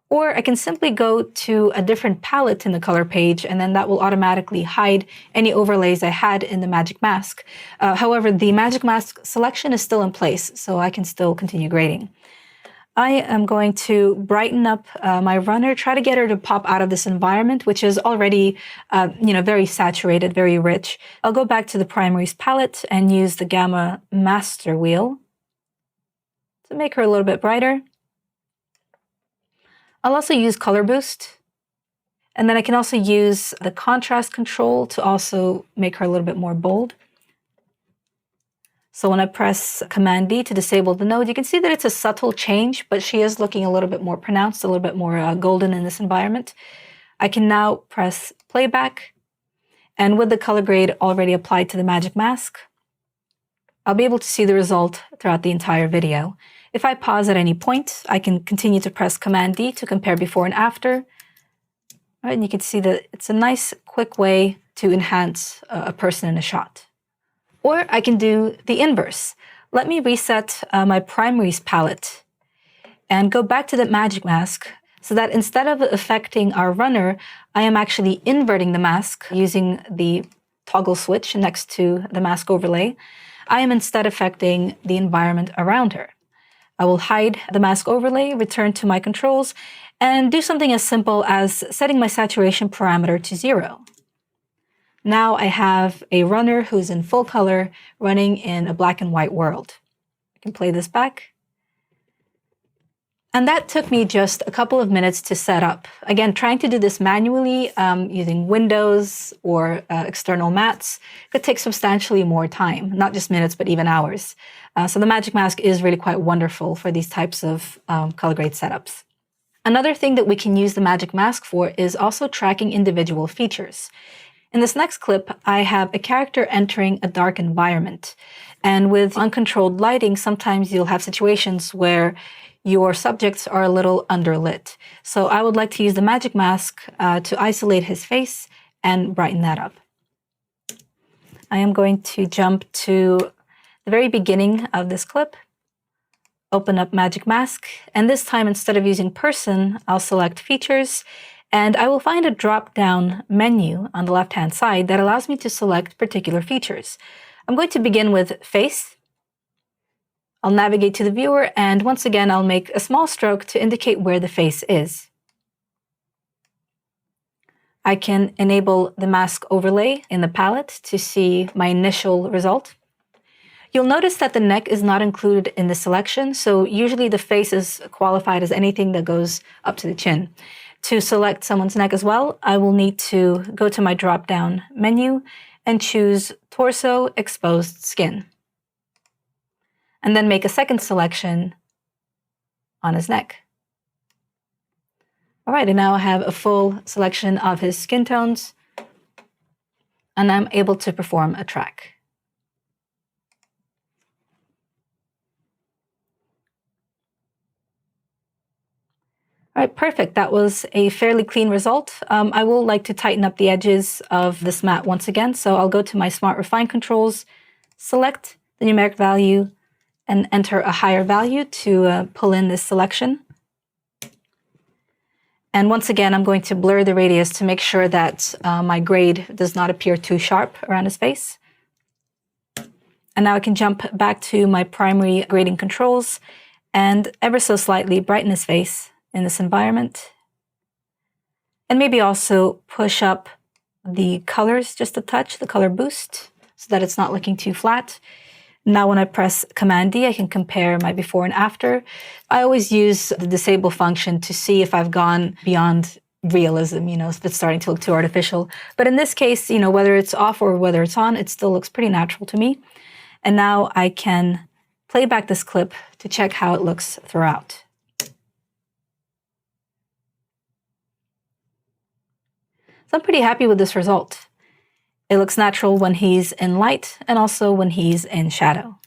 [SPEAKER 1] Or I can simply go to a different palette in the color page, and then that will automatically hide any overlays I had in the magic mask. However, the magic mask selection is still in place, so I can still continue grading. I am going to brighten up my runner, try to get her to pop out of this environment, which is already very saturated, very rich. I'll go back to the primaries palette and use the Gamma Master Wheel to make her a little bit brighter. I'll also use Color Boost. And then I can also use the contrast control to also make her a little bit more bold. So when I press Command D to disable the node, you can see that it's a subtle change, but she is looking a little bit more pronounced, a little bit more golden in this environment. I can now press Playback. And with the color grade already applied to the magic mask, I'll be able to see the result throughout the entire video. If I pause at any point, I can continue to press Command D to compare before and after. Right, and you can see that it's a nice, quick way to enhance a person in a shot. Or I can do the inverse. Let me reset my primaries palette and go back to the magic mask so that instead of affecting our runner, I am actually inverting the mask using the toggle switch next to the mask overlay. I am instead affecting the environment around her. I will hide the mask overlay, return to my controls, and do something as simple as setting my saturation parameter to 0. Now I have a runner who's in full color running in a black and white world. I can play this back. And that took me just a couple of minutes to set up. Again, trying to do this manually using Windows or external mats could take substantially more time, not just minutes, but even hours. So the magic mask is really quite wonderful for these types of color grade setups. Another thing that we can use the magic mask for is also tracking individual features. In this next clip, I have a character entering a dark environment. And with uncontrolled lighting, sometimes you'll have situations where your subjects are a little underlit. So I would like to use the magic mask to isolate his face and brighten that up. I am going to jump to the very beginning of this clip, open up magic mask, and this time instead of using person, I'll select features, and I will find a drop-down menu on the left-hand side that allows me to select particular features. I'm going to begin with face. I'll navigate to the viewer, and once again, I'll make a small stroke to indicate where the face is. I can enable the mask overlay in the palette to see my initial result. You'll notice that the neck is not included in the selection, so usually the face is qualified as anything that goes up to the chin. To select someone's neck as well, I will need to go to my drop-down menu and choose Torso Exposed Skin. and then make a second selection on his neck. All right, and now I have a full selection of his skin tones, and I'm able to perform a track. All right, perfect. That was a fairly clean result. I will like to tighten up the edges of this matte once again. So I'll go to my Smart Refine controls, select the numeric value, and enter a higher value to pull in this selection. And once again, I'm going to blur the radius to make sure that my grade does not appear too sharp around his face. And now I can jump back to my primary grading controls and ever so slightly brighten his face in this environment. And maybe also push up the colors just a touch, the color boost, so that it's not looking too flat. Now when I press Command D, I can compare my before and after. I always use the disable function to see if I've gone beyond realism, if it's starting to look too artificial. But in this case, whether it's off or whether it's on, it still looks pretty natural to me. And now I can play back this clip to check how it looks throughout. So I'm pretty happy with this result. It looks natural when he's in light and also when he's in shadow.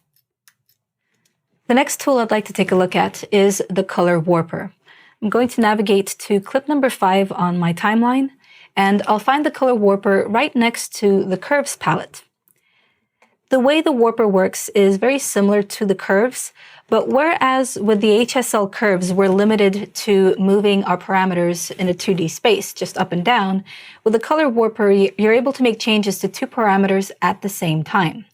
[SPEAKER 1] The next tool I'd like to take a look at is the color warper. I'm going to navigate to clip number 5 on my timeline, and I'll find the color warper right next to the curves palette. The way the warper works is very similar to the curves, but whereas with the HSL curves, we're limited to moving our parameters in a 2D space, just up and down, with the color warper, you're able to make changes to 2 parameters at the same time.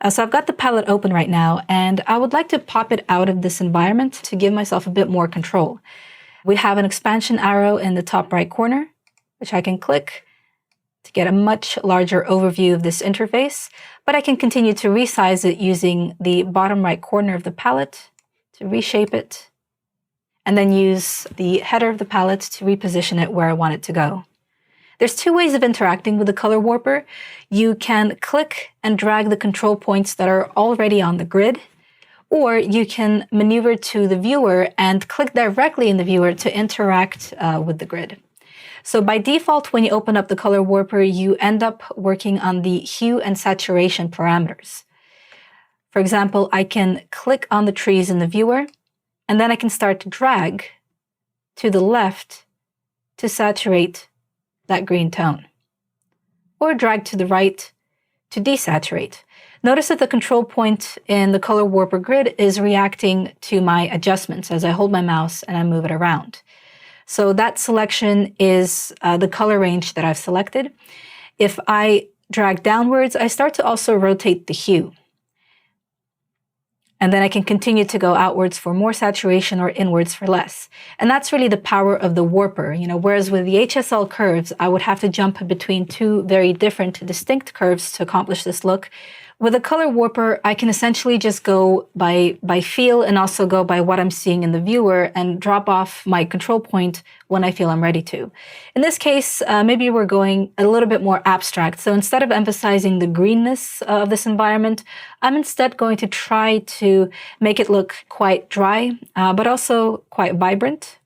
[SPEAKER 1] So I've got the palette open right now, and I would like to pop it out of this environment to give myself a bit more control. We have an expansion arrow in the top right corner, which I can click to get a much larger overview of this interface, but I can continue to resize it using the bottom right corner of the palette to reshape it, and then use the header of the palette to reposition it where I want it to go. There's 2 ways of interacting with the color warper. You can click and drag the control points that are already on the grid, or you can maneuver to the viewer and click directly in the viewer to interact with the grid. So by default, when you open up the color warper, you end up working on the hue and saturation parameters. For example, I can click on the trees in the viewer, and then I can start to drag to the left to saturate that green tone, or drag to the right to desaturate. Notice that the control point in the color warper grid is reacting to my adjustments as I hold my mouse and I move it around. So that selection is the color range that I've selected. If I drag downwards, I start to also rotate the hue. And then I can continue to go outwards for more saturation or inwards for less. And that's really the power of the warper. Whereas with the HSL curves, I would have to jump between 2 very different, distinct curves to accomplish this look. With a color warper, I can essentially just go by feel and also go by what I'm seeing in the viewer and drop off my control point when I feel I'm ready to. In this case, maybe we're going a little bit more abstract. So instead of emphasizing the greenness of this environment, I'm instead going to try to make it look quite dry, but also quite vibrant.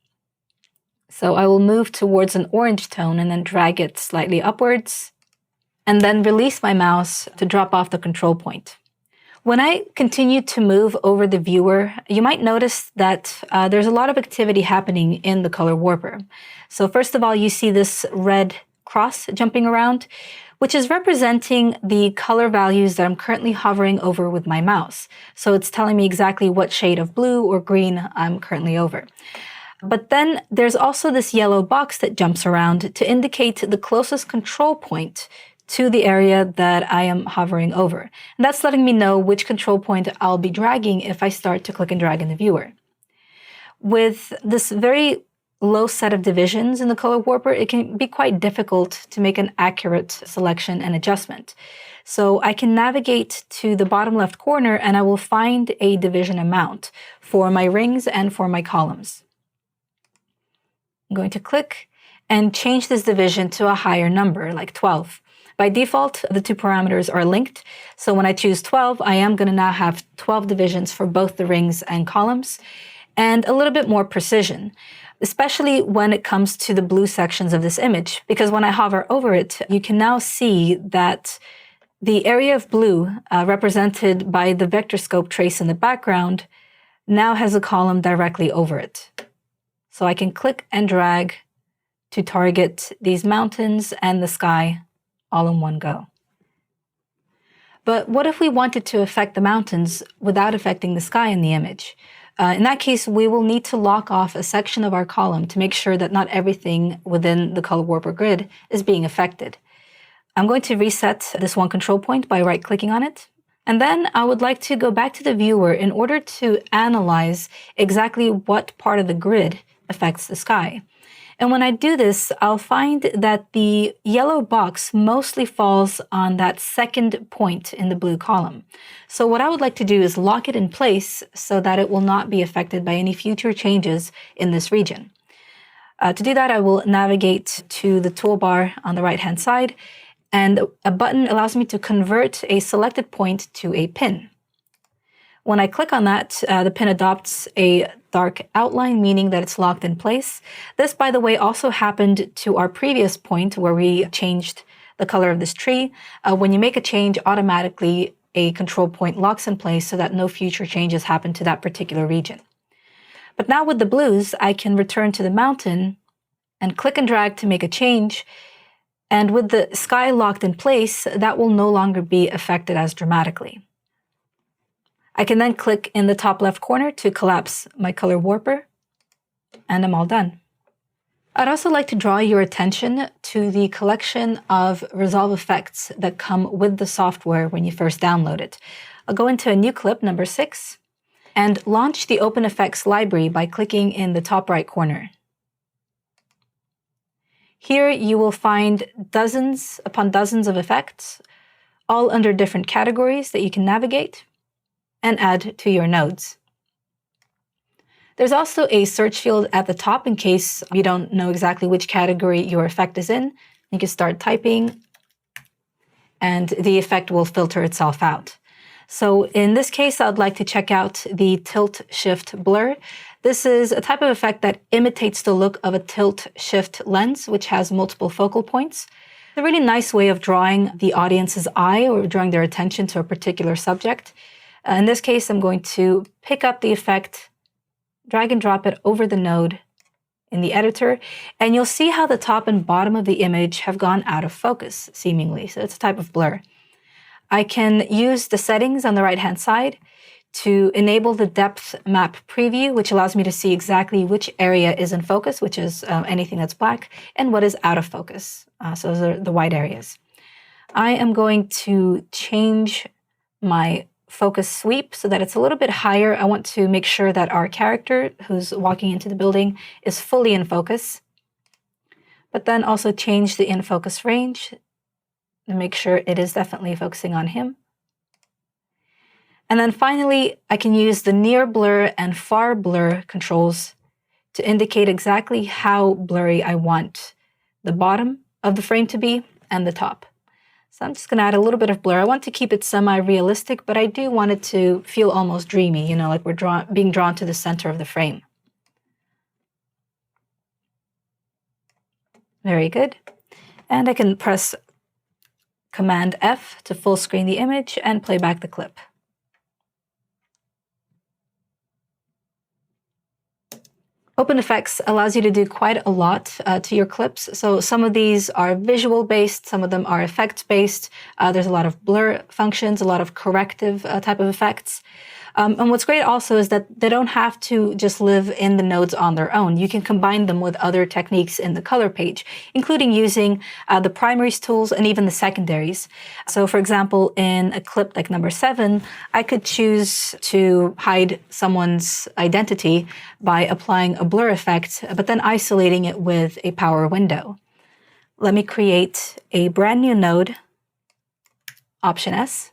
[SPEAKER 1] So I will move towards an orange tone and then drag it slightly upwards, and then release my mouse to drop off the control point. When I continue to move over the viewer, you might notice that there's a lot of activity happening in the color warper. So first of all, you see this red cross jumping around, which is representing the color values that I'm currently hovering over with my mouse. So it's telling me exactly what shade of blue or green I'm currently over. But then there's also this yellow box that jumps around to indicate the closest control point to the area that I am hovering over. And that's letting me know which control point I'll be dragging if I start to click and drag in the viewer. With this very low set of divisions in the color warper, it can be quite difficult to make an accurate selection and adjustment. So I can navigate to the bottom left corner and I will find a division amount for my rings and for my columns. I'm going to click and change this division to a higher number, like 12. By default, the two parameters are linked. So when I choose 12, I am going to now have 12 divisions for both the rings and columns, and a little bit more precision, especially when it comes to the blue sections of this image, because when I hover over it, you can now see that the area of blue represented by the vector scope trace in the background now has a column directly over it. So I can click and drag to target these mountains and the sky all in one go. But what if we wanted to affect the mountains without affecting the sky in the image? In that case, we will need to lock off a section of our column to make sure that not everything within the color warper grid is being affected. I'm going to reset this one control point by right-clicking on it. And then I would like to go back to the viewer in order to analyze exactly what part of the grid affects the sky. And when I do this, I'll find that the yellow box mostly falls on that second point in the blue column. So what I would like to do is lock it in place so that it will not be affected by any future changes in this region. To do that, I will navigate to the toolbar on the right-hand side, and a button allows me to convert a selected point to a pin. When I click on that, the pin adopts a dark outline, meaning that it's locked in place. This, by the way, also happened to our previous point where we changed the color of this tree. When you make a change, automatically a control point locks in place so that no future changes happen to that particular region. But now with the blues, I can return to the mountain and click and drag to make a change. And with the sky locked in place, that will no longer be affected as dramatically. I can then click in the top left corner to collapse my color warper, and I'm all done. I'd also like to draw your attention to the collection of resolve effects that come with the software when you first download it. I'll go into a new clip, number 6, and launch the Open Effects library by clicking in the top right corner. Here you will find dozens upon dozens of effects, all under different categories that you can navigate and add to your nodes. There's also a search field at the top in case you don't know exactly which category your effect is in. You can start typing and the effect will filter itself out. So in this case, I'd like to check out the tilt shift blur. This is a type of effect that imitates the look of a tilt shift lens, which has multiple focal points. It's a really nice way of drawing the audience's eye or drawing their attention to a particular subject. In this case, I'm going to pick up the effect, drag and drop it over the node in the editor, and you'll see how the top and bottom of the image have gone out of focus, seemingly. So it's a type of blur. I can use the settings on the right-hand side to enable the depth map preview, which allows me to see exactly which area is in focus, which is anything that's black, and what is out of focus. So those are the white areas. I am going to change my focus sweep so that it's a little bit higher. I want to make sure that our character who's walking into the building is fully in focus, but then also change the in focus range and make sure it is definitely focusing on him. And then finally, I can use the near blur and far blur controls to indicate exactly how blurry I want the bottom of the frame to be and the top. So I'm just going to add a little bit of blur. I want to keep it semi-realistic, but I do want it to feel almost dreamy, you know, like we're being drawn to the center of the frame. Very good. And I can press Command F to full screen the image and play back the clip. Open Effects allows you to do quite a lot to your clips. So some of these are visual-based, some of them are effects-based. There's a lot of blur functions, a lot of corrective type of effects. And what's great also is that they don't have to just live in the nodes on their own. You can combine them with other techniques in the color page, including using the primaries tools and even the secondaries. So for example, in a clip like number 7, I could choose to hide someone's identity by applying a blur effect, but then isolating it with a power window. Let me create a brand new node, Option S.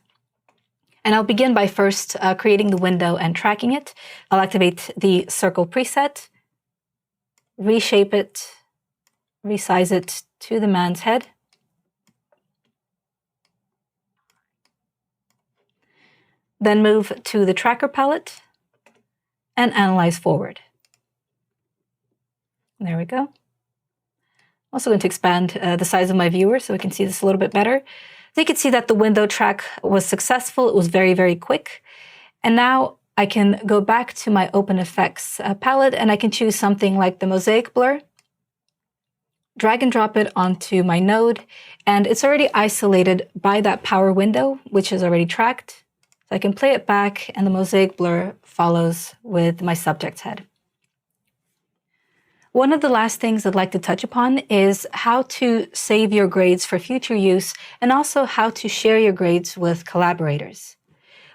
[SPEAKER 1] And I'll begin by first creating the window and tracking it. I'll activate the circle preset, reshape it, resize it to the man's head. Then move to the tracker palette and analyze forward. There we go. Also going to expand the size of my viewer so we can see this a little bit better. So you can see that the window track was successful. It was very, very quick. And now I can go back to my Open Effects palette and I can choose something like the mosaic blur, drag and drop it onto my node, and it's already isolated by that power window, which is already tracked. So I can play it back and the mosaic blur follows with my subject's head. One of the last things I'd like to touch upon is how to save your grades for future use and also how to share your grades with collaborators.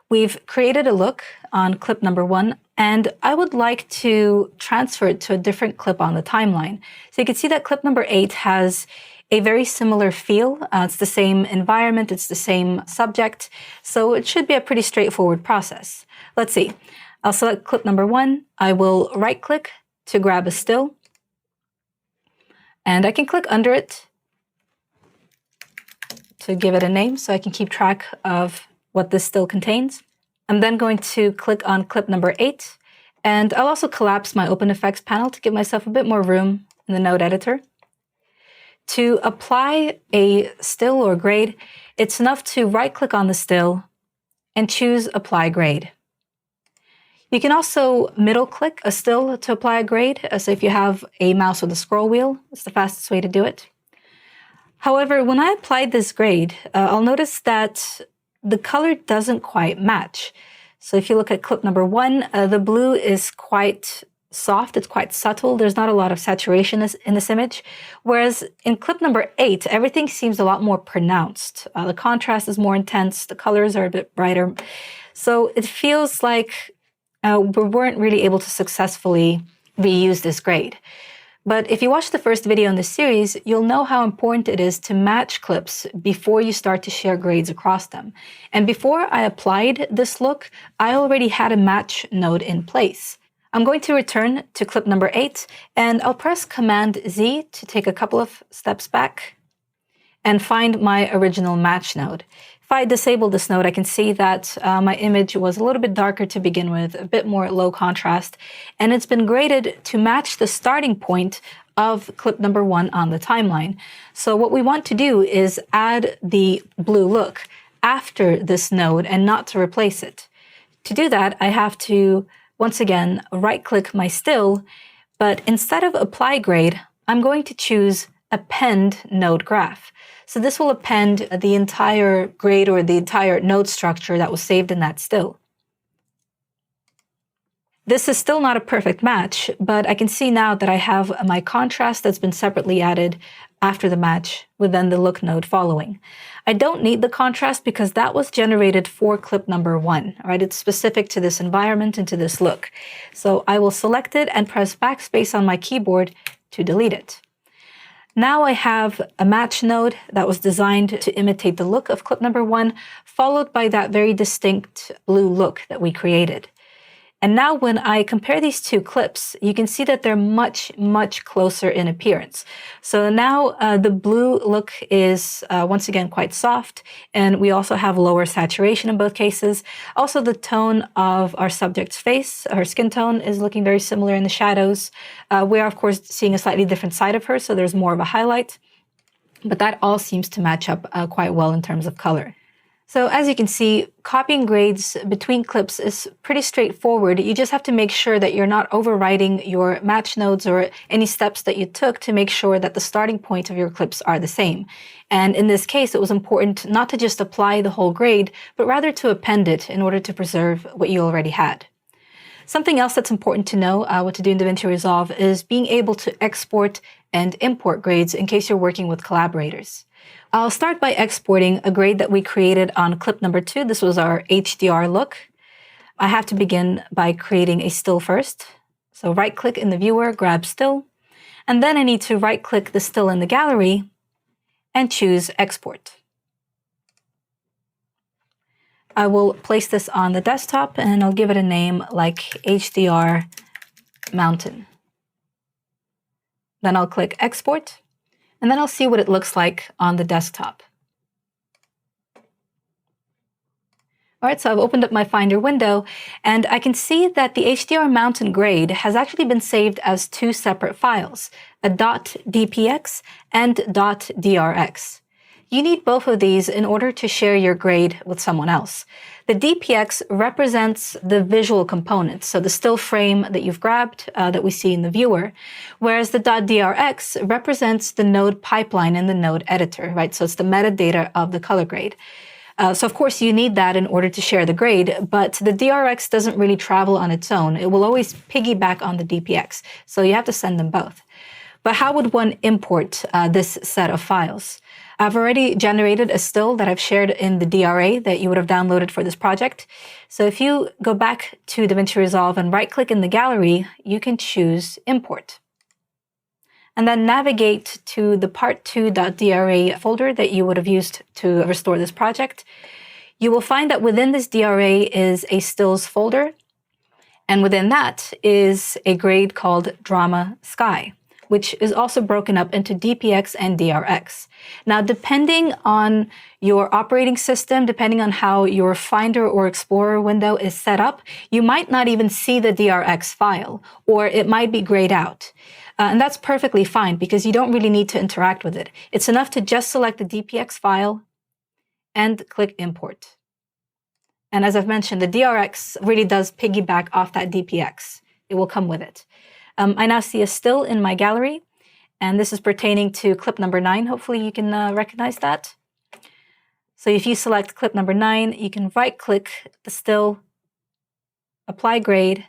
[SPEAKER 1] We've created a look on clip number 1, and I would like to transfer it to a different clip on the timeline. So you can see that clip number 8 has a very similar feel. It's the same environment, it's the same subject, so it should be a pretty straightforward process. Let's see. I'll select clip number 1. I will right-click to grab a still. And I can click under it to give it a name so I can keep track of what this still contains. I'm then going to click on clip number 8, and I'll also collapse my Open Effects panel to give myself a bit more room in the node editor. To apply a still or grade, it's enough to right-click on the still and choose Apply Grade. You can also middle-click a still to apply a grade. So if you have a mouse with a scroll wheel, it's the fastest way to do it. However, when I applied this grade, I'll notice that the color doesn't quite match. So if you look at clip number 1, the blue is quite soft, it's quite subtle. There's not a lot of saturation in this image. Whereas in clip number 8, everything seems a lot more pronounced. The contrast is more intense, the colors are a bit brighter. So it feels like we weren't really able to successfully reuse this grade. But if you watch the first video in this series, you'll know how important it is to match clips before you start to share grades across them. And before I applied this look, I already had a match node in place. I'm going to return to clip number 8, and I'll press Command Z to take a couple of steps back and find my original match node. If I disable this node, I can see that my image was a little bit darker to begin with, a bit more low contrast, and it's been graded to match the starting point of clip number 1 on the timeline. So what we want to do is add the blue look after this node and not to replace it. To do that, I have to, once again, right-click my still, but instead of Apply Grade, I'm going to choose Append Node Graph. So this will append the entire grade or the entire node structure that was saved in that still. This is still not a perfect match, but I can see now that I have my contrast that's been separately added after the match with then the look node following. I don't need the contrast because that was generated for clip number 1, right? It's specific to this environment and to this look. So I will select it and press backspace on my keyboard to delete it. Now I have a match node that was designed to imitate the look of clip number 1, followed by that very distinct blue look that we created. And now when I compare these two clips, you can see that they're much, much closer in appearance. So now the blue look is once again quite soft, and we also have lower saturation in both cases. Also, the tone of our subject's face, her skin tone, is looking very similar in the shadows. We are, of course, seeing a slightly different side of her, so there's more of a highlight. But that all seems to match up quite well in terms of color. So as you can see, copying grades between clips is pretty straightforward. You just have to make sure that you're not overriding your match nodes or any steps that you took to make sure that the starting point of your clips are the same. And in this case, it was important not to just apply the whole grade, but rather to append it in order to preserve what you already had. Something else that's important to know what to do in DaVinci Resolve is being able to export and import grades in case you're working with collaborators. I'll start by exporting a grade that we created on clip number 2. This was our HDR look. I have to begin by creating a still first. So right-click in the viewer, grab still, and then I need to right-click the still in the gallery and choose Export. I will place this on the desktop and I'll give it a name like HDR Mountain. Then I'll click Export. And then I'll see what it looks like on the desktop. All right, so I've opened up my Finder window, and I can see that the HDR mountain grade has actually been saved as two separate files, a .dpx and .drx. You need both of these in order to share your grade with someone else. The DPX represents the visual components, so the still frame that you've grabbed that we see in the viewer, whereas the .drx represents the node pipeline in the node editor, right? So it's the metadata of the color grade. So of course you need that in order to share the grade, but the DRX doesn't really travel on its own. It will always piggyback on the DPX, so you have to send them both. But how would one import this set of files? I've already generated a still that I've shared in the DRA that you would have downloaded for this project. So if you go back to DaVinci Resolve and right-click in the gallery, you can choose Import. And then navigate to the part2.dra folder that you would have used to restore this project. You will find that within this DRA is a stills folder, and within that is a grade called Drama Sky, which is also broken up into DPX and DRX. Now, depending on your operating system, depending on how your Finder or Explorer window is set up, you might not even see the DRX file, or it might be grayed out. And that's perfectly fine because you don't really need to interact with it. It's enough to just select the DPX file and click Import. And as I've mentioned, the DRX really does piggyback off that DPX. It will come with it. I now see a still in my gallery, and this is pertaining to clip number 9. Hopefully you can recognize that. So if you select clip number 9, you can right-click the still, apply grade,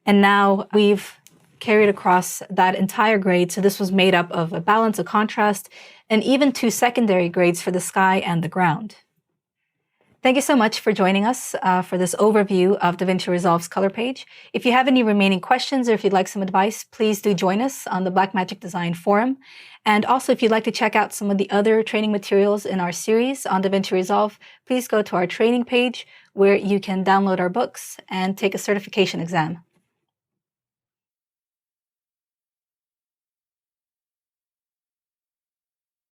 [SPEAKER 1] and now we've carried across that entire grade. So this was made up of a balance, a contrast, and even two secondary grades for the sky and the ground. Thank you so much for joining us for this overview of DaVinci Resolve's color page. If you have any remaining questions or if you'd like some advice, please do join us on the Blackmagic Design Forum. And also, if you'd like to check out some of the other training materials in our series on DaVinci Resolve, please go to our training page where you can download our books and take a certification exam.